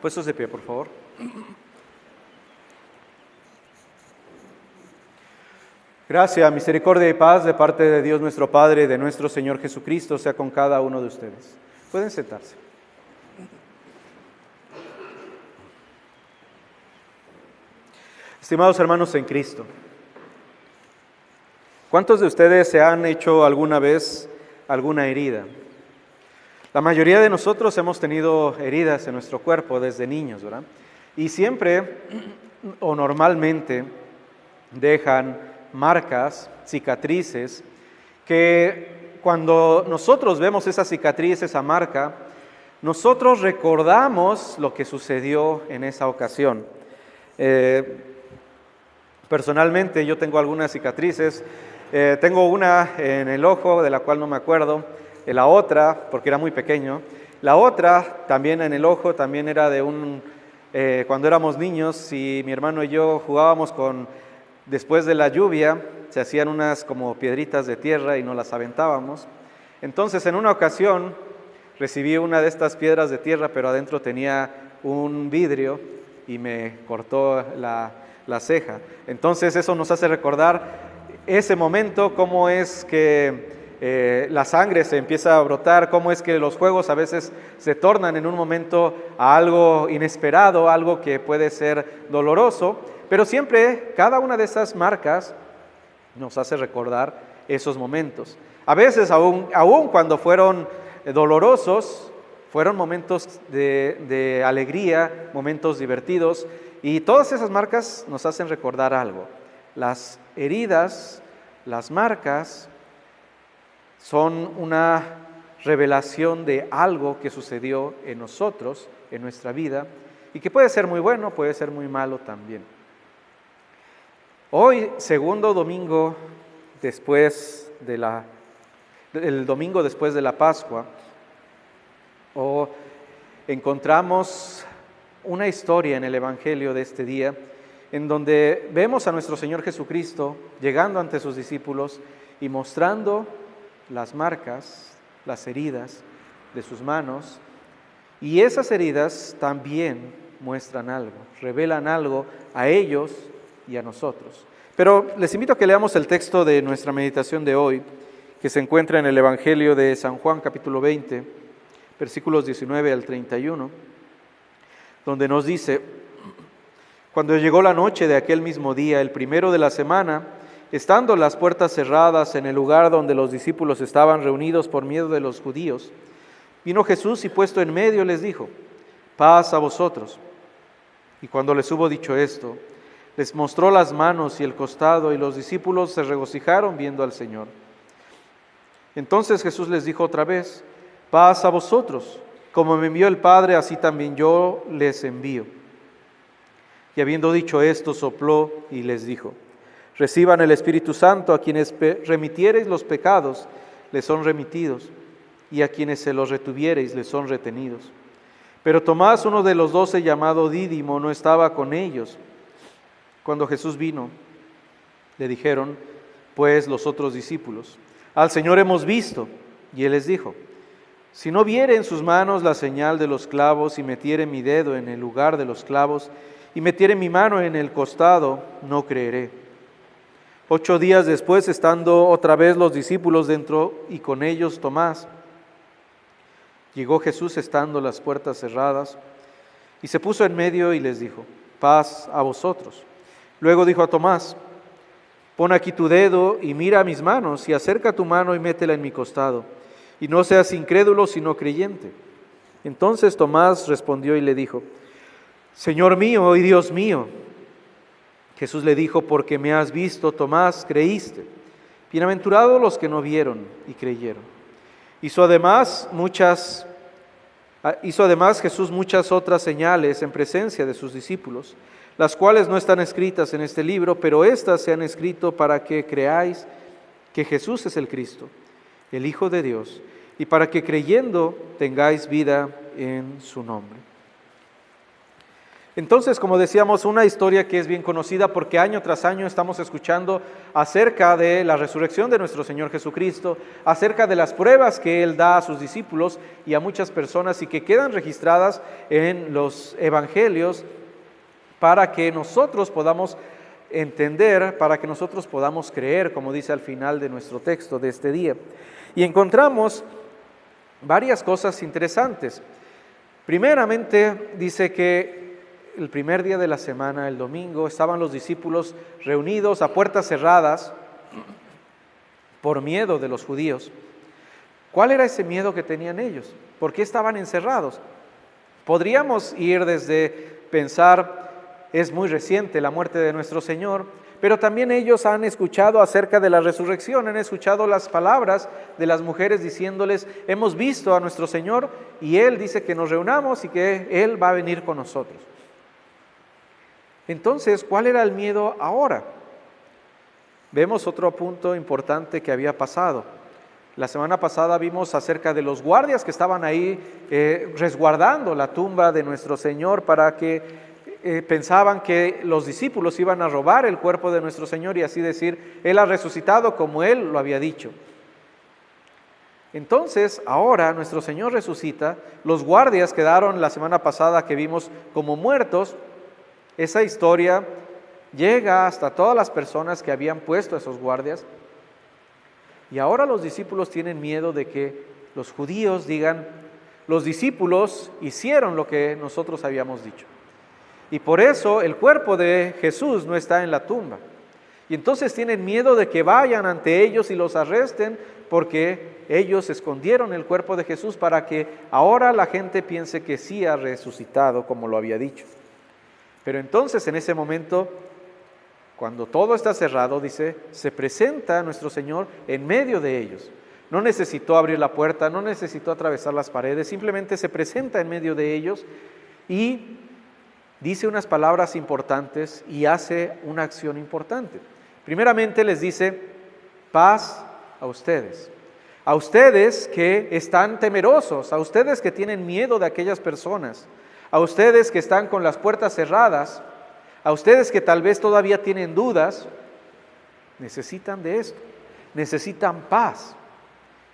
Puestos de pie, por favor. Gracia, misericordia y paz de parte de Dios nuestro Padre y de nuestro Señor Jesucristo sea con cada uno de ustedes. Pueden sentarse. Estimados hermanos en Cristo, ¿cuántos de ustedes se han hecho alguna vez alguna herida? La mayoría de nosotros hemos tenido heridas en nuestro cuerpo desde niños, ¿verdad? Y siempre o normalmente dejan marcas, cicatrices, que cuando nosotros vemos esa cicatriz, esa marca, nosotros recordamos lo que sucedió en esa ocasión. Personalmente yo tengo algunas cicatrices, tengo una en el ojo de la cual no me acuerdo, la otra, porque era muy pequeño, la otra también en el ojo, también era de cuando éramos niños y mi hermano y yo jugábamos después de la lluvia, se hacían unas como piedritas de tierra y nos las aventábamos. Entonces en una ocasión recibí una de estas piedras de tierra, pero adentro tenía un vidrio y me cortó la ceja. Entonces eso nos hace recordar ese momento, cómo es que la sangre se empieza a brotar, cómo es que los juegos a veces se tornan en un momento a algo inesperado, algo que puede ser doloroso, pero siempre cada una de esas marcas nos hace recordar esos momentos. A veces aún cuando fueron dolorosos, fueron momentos de alegría, momentos divertidos, y todas esas marcas nos hacen recordar algo. Las heridas, las marcas, son una revelación de algo que sucedió en nosotros, en nuestra vida, y que puede ser muy bueno, puede ser muy malo también. Hoy, segundo domingo el domingo después de la Pascua, encontramos una historia en el Evangelio de este día, en donde vemos a nuestro Señor Jesucristo llegando ante sus discípulos y mostrando las marcas, las heridas de sus manos, y esas heridas también muestran algo, revelan algo a ellos y a nosotros. Pero les invito a que leamos el texto de nuestra meditación de hoy, que se encuentra en el Evangelio de San Juan, capítulo 20, versículos 19 al 31, donde nos dice: cuando llegó la noche de aquel mismo día, el primero de la semana, estando las puertas cerradas en el lugar donde los discípulos estaban reunidos por miedo de los judíos, vino Jesús y puesto en medio les dijo: paz a vosotros. Y cuando les hubo dicho esto, les mostró las manos y el costado, y los discípulos se regocijaron viendo al Señor. Entonces Jesús les dijo otra vez: paz a vosotros, como me envió el Padre, así también yo les envío. Y habiendo dicho esto, sopló y les dijo: reciban el Espíritu Santo. A quienes remitiereis los pecados, les son remitidos, y a quienes se los retuviereis, les son retenidos. Pero Tomás, uno de los 12, llamado Dídimo, no estaba con ellos. Cuando Jesús vino, le dijeron pues los otros discípulos: al Señor hemos visto. Y él les dijo: si no viere en sus manos la señal de los clavos, y metiere mi dedo en el lugar de los clavos, y metiere mi mano en el costado, no creeré. 8 días después, estando otra vez los discípulos dentro y con ellos Tomás, llegó Jesús estando las puertas cerradas, y se puso en medio y les dijo: paz a vosotros. Luego dijo a Tomás: pon aquí tu dedo y mira mis manos, y acerca tu mano y métela en mi costado, y no seas incrédulo sino creyente. Entonces Tomás respondió y le dijo: Señor mío y Dios mío. Jesús le dijo: porque me has visto, Tomás, creíste. Bienaventurados los que no vieron y creyeron. Hizo además Jesús muchas otras señales en presencia de sus discípulos, las cuales no están escritas en este libro, pero estas se han escrito para que creáis que Jesús es el Cristo, el Hijo de Dios, y para que creyendo tengáis vida en su nombre. Entonces, como decíamos, una historia que es bien conocida porque año tras año estamos escuchando acerca de la resurrección de nuestro Señor Jesucristo, acerca de las pruebas que Él da a sus discípulos y a muchas personas y que quedan registradas en los evangelios para que nosotros podamos entender, para que nosotros podamos creer, como dice al final de nuestro texto de este día. Y encontramos varias cosas interesantes. Primeramente, dice que el primer día de la semana, el domingo, estaban los discípulos reunidos a puertas cerradas por miedo de los judíos. ¿Cuál era ese miedo que tenían ellos? ¿Por qué estaban encerrados? Podríamos ir desde pensar, es muy reciente la muerte de nuestro Señor, pero también ellos han escuchado acerca de la resurrección, han escuchado las palabras de las mujeres diciéndoles, hemos visto a nuestro Señor y Él dice que nos reunamos y que Él va a venir con nosotros. Entonces, ¿cuál era el miedo ahora? Vemos otro punto importante que había pasado. La semana pasada vimos acerca de los guardias que estaban ahí resguardando la tumba de nuestro Señor para que pensaban que los discípulos iban a robar el cuerpo de nuestro Señor y así decir, Él ha resucitado como Él lo había dicho. Entonces, ahora nuestro Señor resucita, los guardias quedaron la semana pasada que vimos como muertos. Esa historia llega hasta todas las personas que habían puesto a esos guardias y ahora los discípulos tienen miedo de que los judíos digan, los discípulos hicieron lo que nosotros habíamos dicho y por eso el cuerpo de Jesús no está en la tumba y entonces tienen miedo de que vayan ante ellos y los arresten porque ellos escondieron el cuerpo de Jesús para que ahora la gente piense que sí ha resucitado como lo había dicho. Pero entonces en ese momento, cuando todo está cerrado, dice, se presenta nuestro Señor en medio de ellos. No necesitó abrir la puerta, no necesitó atravesar las paredes, simplemente se presenta en medio de ellos y dice unas palabras importantes y hace una acción importante. Primeramente les dice, paz a ustedes que están temerosos, a ustedes que tienen miedo de aquellas personas, a ustedes que están con las puertas cerradas, a ustedes que tal vez todavía tienen dudas, necesitan de esto, necesitan paz.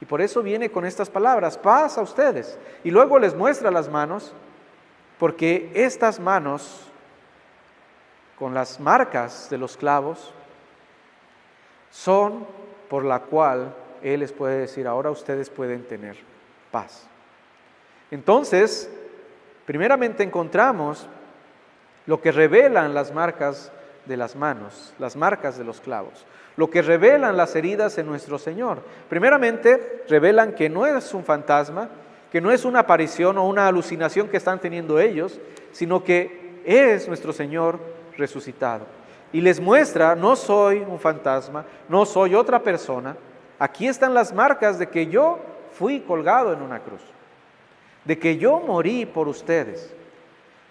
Y por eso viene con estas palabras, paz a ustedes. Y luego les muestra las manos, porque estas manos, con las marcas de los clavos, son por la cual Él les puede decir, ahora ustedes pueden tener paz. Entonces, primeramente encontramos lo que revelan las marcas de las manos, las marcas de los clavos, lo que revelan las heridas en nuestro Señor. Primeramente revelan que no es un fantasma, que no es una aparición o una alucinación que están teniendo ellos, sino que es nuestro Señor resucitado. Y les muestra, no soy un fantasma, no soy otra persona, aquí están las marcas de que yo fui colgado en una cruz, de que yo morí por ustedes,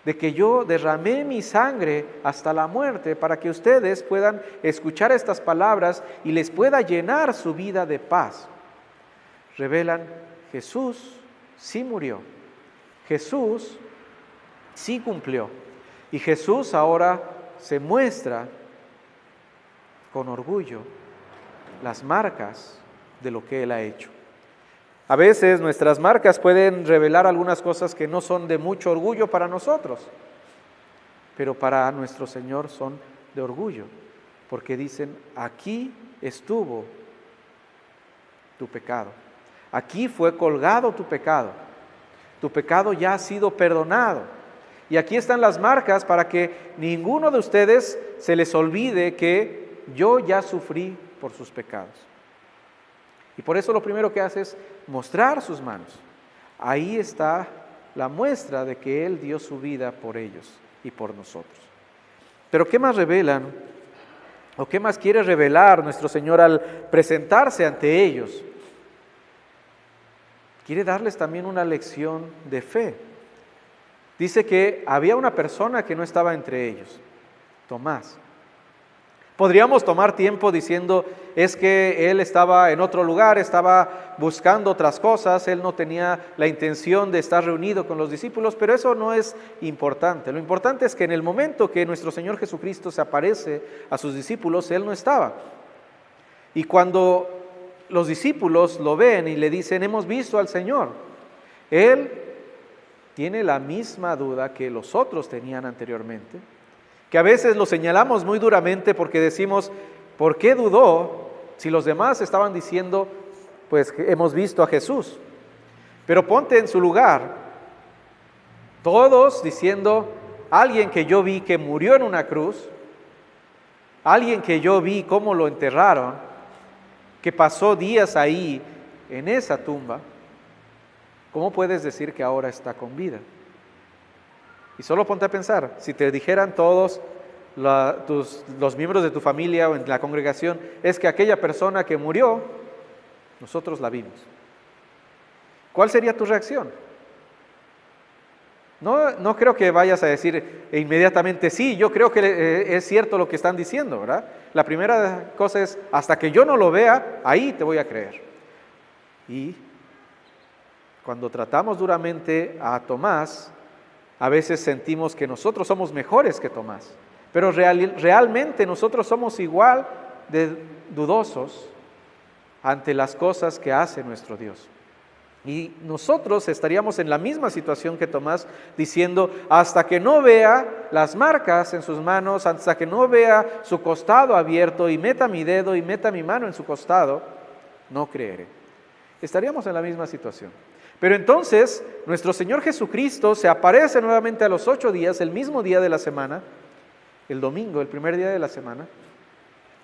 de que yo derramé mi sangre hasta la muerte para que ustedes puedan escuchar estas palabras y les pueda llenar su vida de paz. Revelan, Jesús sí murió, Jesús sí cumplió y Jesús ahora se muestra con orgullo las marcas de lo que Él ha hecho. A veces nuestras marcas pueden revelar algunas cosas que no son de mucho orgullo para nosotros, pero para nuestro Señor son de orgullo, porque dicen, aquí estuvo tu pecado, aquí fue colgado tu pecado ya ha sido perdonado, y aquí están las marcas para que ninguno de ustedes se les olvide que yo ya sufrí por sus pecados. Y por eso lo primero que hace es mostrar sus manos. Ahí está la muestra de que Él dio su vida por ellos y por nosotros. Pero ¿qué más revelan? ¿O qué más quiere revelar nuestro Señor al presentarse ante ellos? Quiere darles también una lección de fe. Dice que había una persona que no estaba entre ellos, Tomás. Podríamos tomar tiempo diciendo, es que él estaba en otro lugar, estaba buscando otras cosas, él no tenía la intención de estar reunido con los discípulos, pero eso no es importante. Lo importante es que en el momento que nuestro Señor Jesucristo se aparece a sus discípulos, él no estaba. Y cuando los discípulos lo ven y le dicen, hemos visto al Señor, él tiene la misma duda que los otros tenían anteriormente, que a veces lo señalamos muy duramente porque decimos, ¿por qué dudó si los demás estaban diciendo, pues hemos visto a Jesús? Pero ponte en su lugar, todos diciendo, alguien que yo vi que murió en una cruz, alguien que yo vi cómo lo enterraron, que pasó días ahí en esa tumba, ¿cómo puedes decir que ahora está con vida? Y solo ponte a pensar, si te dijeran todos los miembros de tu familia o en la congregación, es que aquella persona que murió, nosotros la vimos. ¿Cuál sería tu reacción? No creo que vayas a decir inmediatamente, sí, yo creo que es cierto lo que están diciendo, ¿verdad? La primera cosa es, hasta que yo no lo vea, ahí te voy a creer. Y cuando tratamos duramente a Tomás, a veces sentimos que nosotros somos mejores que Tomás, pero realmente nosotros somos igual de dudosos ante las cosas que hace nuestro Dios. Y nosotros estaríamos en la misma situación que Tomás, diciendo, hasta que no vea las marcas en sus manos, hasta que no vea su costado abierto y meta mi dedo y meta mi mano en su costado, no creeré. Estaríamos en la misma situación. Pero entonces, nuestro Señor Jesucristo se aparece nuevamente a los 8 días, el mismo día de la semana, el domingo, el primer día de la semana,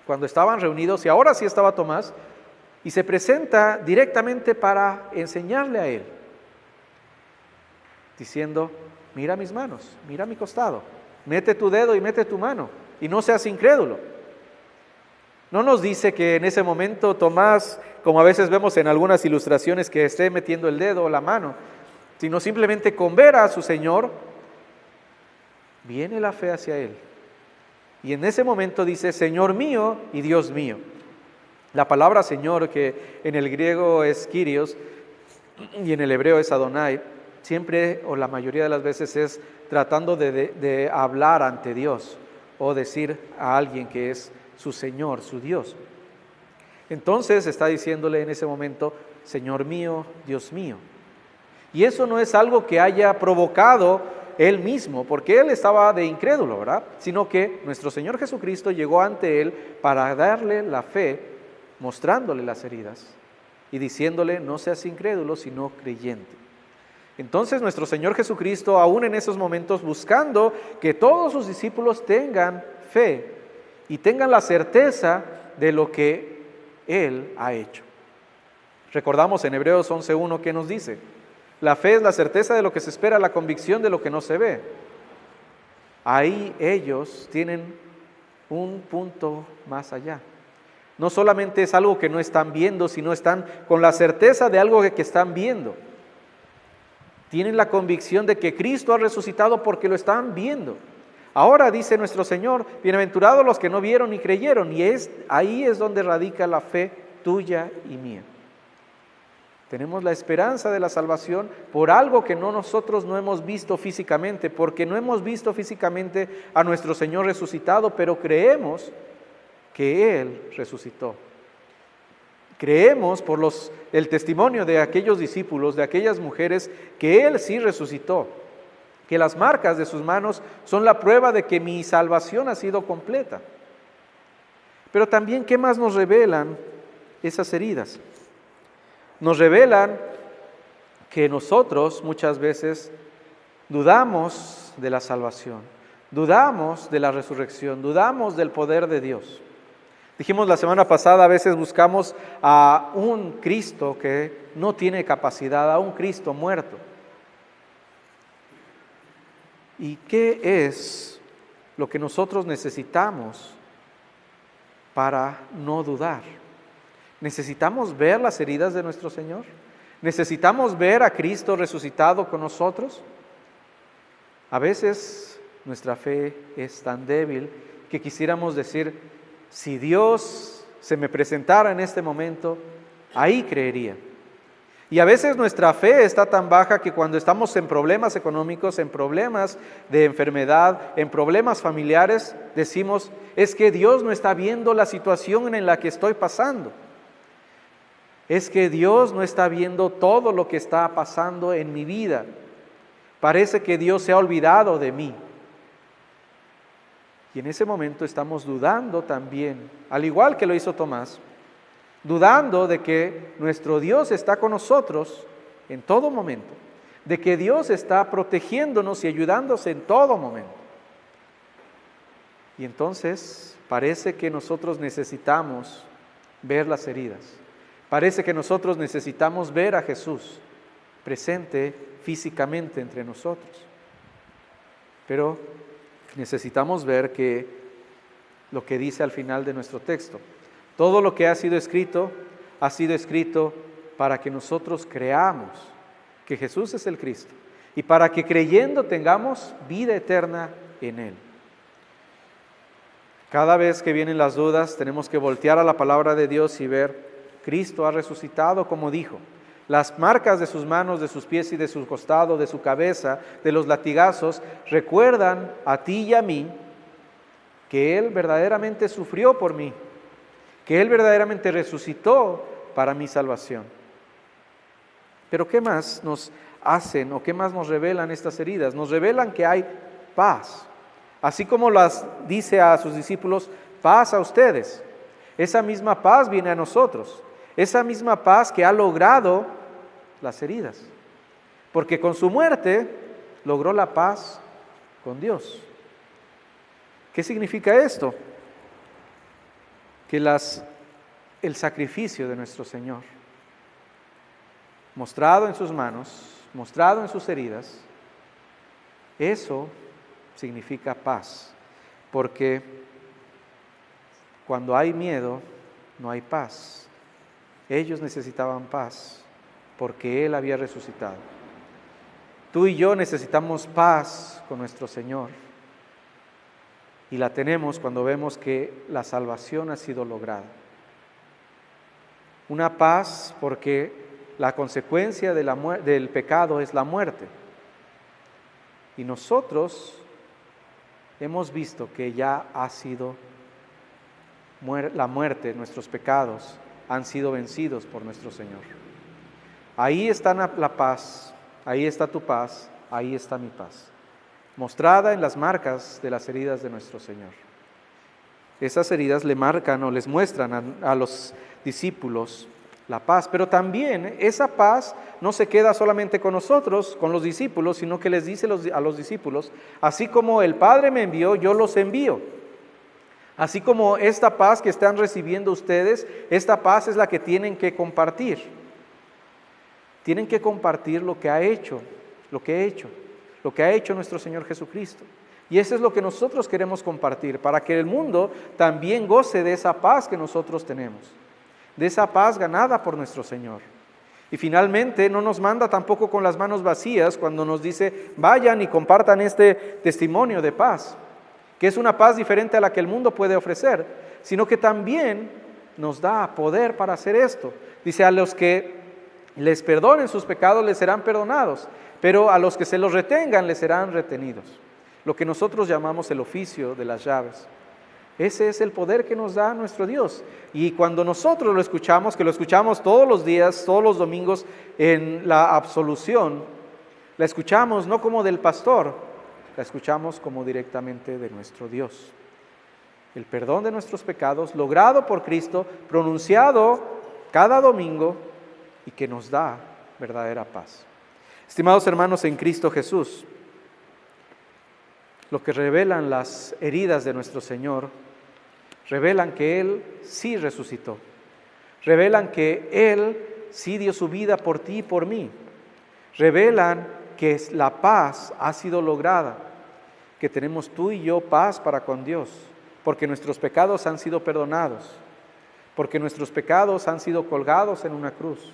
cuando estaban reunidos, y ahora sí estaba Tomás, y se presenta directamente para enseñarle a él, diciendo, mira mis manos, mira mi costado, mete tu dedo y mete tu mano, y no seas incrédulo. No nos dice que en ese momento Tomás, como a veces vemos en algunas ilustraciones, que esté metiendo el dedo o la mano, sino simplemente con ver a su Señor, viene la fe hacia él. Y en ese momento dice, Señor mío y Dios mío. La palabra Señor, que en el griego es Kyrios y en el hebreo es Adonai, siempre o la mayoría de las veces es tratando de hablar ante Dios o decir a alguien que es su Señor, su Dios. Entonces está diciéndole en ese momento, Señor mío, Dios mío. Y eso no es algo que haya provocado él mismo, porque él estaba de incrédulo, ¿verdad? Sino que nuestro Señor Jesucristo llegó ante él para darle la fe, mostrándole las heridas y diciéndole, no seas incrédulo, sino creyente. Entonces nuestro Señor Jesucristo, aún en esos momentos, buscando que todos sus discípulos tengan fe y tengan la certeza de lo que Él ha hecho. Recordamos en Hebreos 11:1 que nos dice, la fe es la certeza de lo que se espera, la convicción de lo que no se ve. Ahí ellos tienen un punto más allá. No solamente es algo que no están viendo, sino están con la certeza de algo que están viendo. Tienen la convicción de que Cristo ha resucitado porque lo están viendo. Ahora dice nuestro Señor, bienaventurados los que no vieron ni creyeron, y ahí es donde radica la fe tuya y mía. Tenemos la esperanza de la salvación por algo que nosotros no hemos visto físicamente, porque no hemos visto físicamente a nuestro Señor resucitado, pero creemos que Él resucitó. Creemos por el testimonio de aquellos discípulos, de aquellas mujeres, que Él sí resucitó, que las marcas de sus manos son la prueba de que mi salvación ha sido completa. Pero también, ¿qué más nos revelan esas heridas? Nos revelan que nosotros muchas veces dudamos de la salvación, dudamos de la resurrección, dudamos del poder de Dios. Dijimos la semana pasada, a veces buscamos a un Cristo que no tiene capacidad, a un Cristo muerto. ¿Y qué es lo que nosotros necesitamos para no dudar? ¿Necesitamos ver las heridas de nuestro Señor? ¿Necesitamos ver a Cristo resucitado con nosotros? A veces nuestra fe es tan débil que quisiéramos decir, Si Dios se me presentara en este momento, ahí creería. Y a veces nuestra fe está tan baja que cuando estamos en problemas económicos, en problemas de enfermedad, en problemas familiares, decimos, es que Dios no está viendo la situación en la que estoy pasando. Es que Dios no está viendo todo lo que está pasando en mi vida. Parece que Dios se ha olvidado de mí. Y en ese momento estamos dudando también, al igual que lo hizo Tomás, dudando de que nuestro Dios está con nosotros en todo momento, de que Dios está protegiéndonos y ayudándonos en todo momento. Y entonces parece que nosotros necesitamos ver las heridas, parece que nosotros necesitamos ver a Jesús presente físicamente entre nosotros, pero necesitamos ver que lo que dice al final de nuestro texto, todo lo que ha sido escrito para que nosotros creamos que Jesús es el Cristo y para que creyendo tengamos vida eterna en Él. Cada vez que vienen las dudas tenemos que voltear a la palabra de Dios y ver, Cristo ha resucitado como dijo. Las marcas de sus manos, de sus pies y de su costado, de su cabeza, de los latigazos, recuerdan a ti y a mí que Él verdaderamente sufrió por mí, que Él verdaderamente resucitó para mi salvación. Pero ¿qué más nos hacen o qué más nos revelan estas heridas? Nos revelan que hay paz. Así como las dice a sus discípulos, paz a ustedes. Esa misma paz viene a nosotros. Esa misma paz que ha logrado las heridas. Porque con su muerte logró la paz con Dios. ¿Qué significa esto? Que el sacrificio de nuestro Señor, mostrado en sus manos, mostrado en sus heridas, eso significa paz. Porque cuando hay miedo, no hay paz. Ellos necesitaban paz porque Él había resucitado. Tú y yo necesitamos paz con nuestro Señor. Y la tenemos cuando vemos que la salvación ha sido lograda. Una paz porque la consecuencia del pecado es la muerte. Y nosotros hemos visto que ya ha sido la muerte, nuestros pecados han sido vencidos por nuestro Señor. Ahí está la paz, ahí está tu paz, ahí está mi paz, mostrada en las marcas de las heridas de nuestro Señor. Esas heridas le marcan o les muestran a los discípulos la paz, pero también esa paz no se queda solamente con nosotros, con los discípulos, sino que les dice a los discípulos, así como el Padre me envió, yo los envío. Así como esta paz que están recibiendo ustedes, esta paz es la que tienen que compartir. Tienen que compartir lo que ha hecho nuestro Señor Jesucristo. Y eso es lo que nosotros queremos compartir, para que el mundo también goce de esa paz que nosotros tenemos, de esa paz ganada por nuestro Señor. Y finalmente no nos manda tampoco con las manos vacías cuando nos dice, vayan y compartan este testimonio de paz, que es una paz diferente a la que el mundo puede ofrecer, sino que también nos da poder para hacer esto. Dice, a los que les perdonen sus pecados les serán perdonados, pero a los que se los retengan les serán retenidos. Lo que nosotros llamamos el oficio de las llaves. Ese es el poder que nos da nuestro Dios. Y cuando nosotros lo escuchamos, que lo escuchamos todos los días, todos los domingos en la absolución, la escuchamos no como del pastor, la escuchamos como directamente de nuestro Dios. El perdón de nuestros pecados, logrado por Cristo, pronunciado cada domingo y que nos da verdadera paz. Estimados hermanos en Cristo Jesús, lo que revelan las heridas de nuestro Señor, revelan que Él sí resucitó, revelan que Él sí dio su vida por ti y por mí, revelan que la paz ha sido lograda, que tenemos tú y yo paz para con Dios, porque nuestros pecados han sido perdonados, porque nuestros pecados han sido colgados en una cruz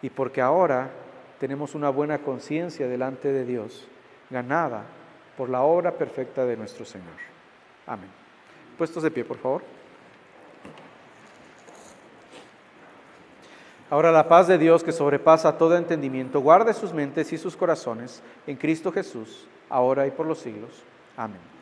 y porque ahora tenemos una buena conciencia delante de Dios, ganada por la obra perfecta de nuestro Señor. Amén. Puestos de pie, por favor. Ahora la paz de Dios, que sobrepasa todo entendimiento, guarde sus mentes y sus corazones en Cristo Jesús, ahora y por los siglos. Amén.